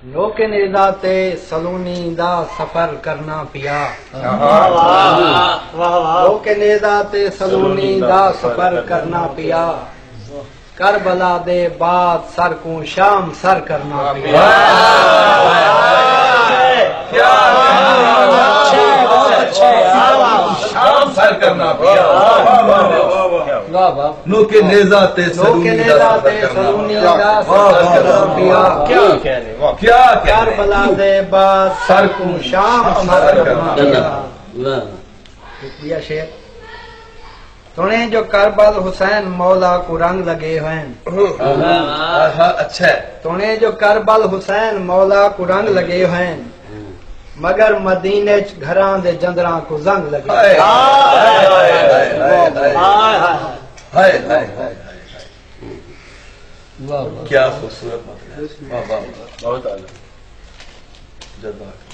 لوکے نیدا تے سلونی دا سفر کرنا پیا لوکے نیدا تے سلونی دا سفر کرنا پیا کربلا دے بعد سر کو شام سر کرنا پیا شام سر کرنا پیا لوکے نیدا تے سلونی دا سفر کرنا پیا کیا کربلا دے بعد سر کو شام سر کرنا پیا شیر سنے جو کربل حسین مولا کو رنگ لگے ہوئے اچھا ہے سنے جو کربل حسین مولا کو رنگ لگے ہوئے مگر مدینے گھران دے جندراں کو زنگ لگے کیا خوبصورت مطلب بہت اعلیٰ جذبات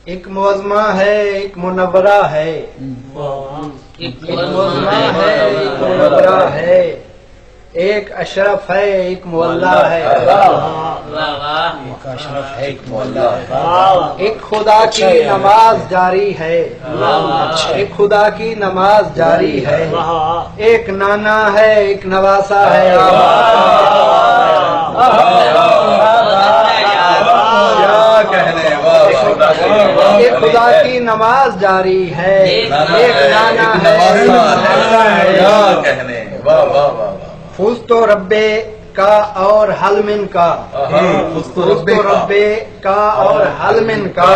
ایک معظمہ ہے ایک منورہ ہے ایک معظمہ ہے ایک منورہ ہے ایک اشرف ہے ایک مولا ہے ایک اشرف ہے ایک مولا ہے ایک خدا کی نماز جاری ہے ایک خدا کی نماز جاری ہے ایک نانا ہے ایک نواسا ہے ایک خدا کی نماز جاری ہے ایک نانا ہے فوز تو ربے کا اور حلمن کا فوز تو ربے کا اور حلمن کا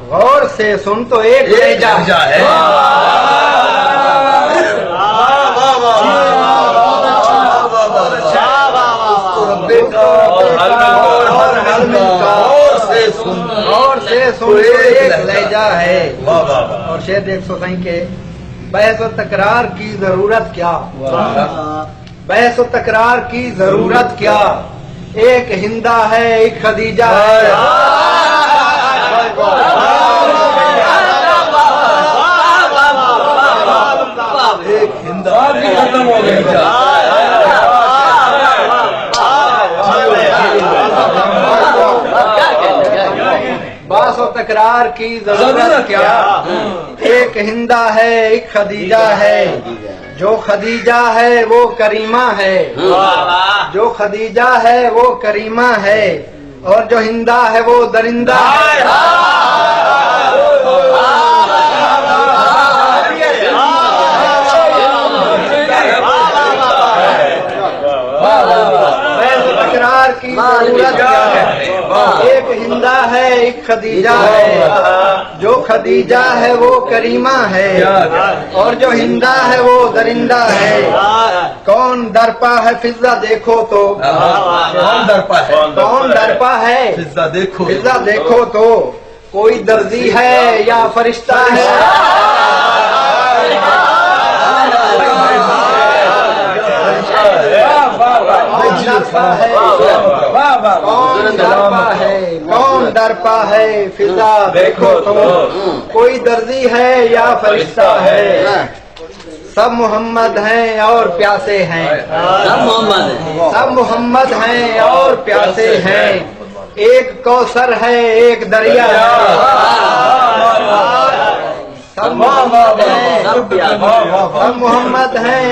غور سے سن تو ایک لہجہ ہے اور سے سن ایک لہجہ ہے اور شعر 100 کے بحث و تکرار کی ضرورت کیا بحث و تکرار کی ضرورت کیا ایک ہندا ہے ایک خدیجہ ہے ایک ہندا بھی ختم ہو گئی باس و تکرار کی ضرورت کیا ایک ہندا ہے ایک خدیجہ ہے جو خدیجہ ہے وہ کریمہ ہے جو خدیجہ ہے وہ کریمہ ہے اور جو ہندا ہے وہ درندہ ہے تکرار کی ضرورت کیا ہے ایک ہندا ہے ایک خدیجہ ہے جو خدیجہ ہے وہ کریمہ ہے اور جو ہندا ہے وہ درندہ ہے کون درپا ہے فضا دیکھو تو کون درپا ہے کون درپا ہے فضا دیکھو فضا دیکھو تو کوئی درزی ہے یا فرشتہ ہے کون درپا ہے فضا دیکھو تو کوئی درزی ہے یا فرشتہ ہے سب محمد ہیں اور پیاسے ہیں سب محمد ہیں اور پیاسے ہیں ایک کوثر ہے ایک دریا ہے سب محمد ہیں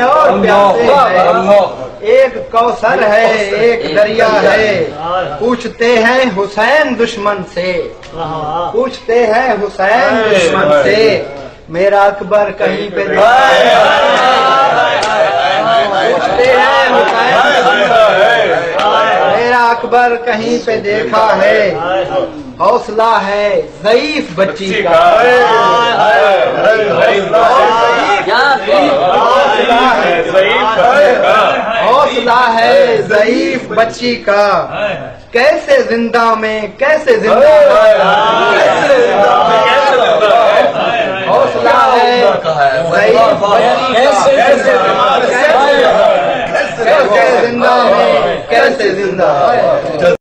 اور پیاسے ہیں ایک کوثر ہے ایک دریا ہے پوچھتے ہیں حسین دشمن سے پوچھتے ہیں حسین دشمن سے میرا اکبر کہیں پہ پوچھتے ہیں حسین میرا اکبر کہیں پہ دیکھا ہے حوصلہ ہے ضعیف بچی کا حوصلہ ہے ضعیف بچی کا کیسے زندہ میں کیسے زندہ حوصلہ ہے ضعیف بچی کیسے زندہ میں کیسے زندہ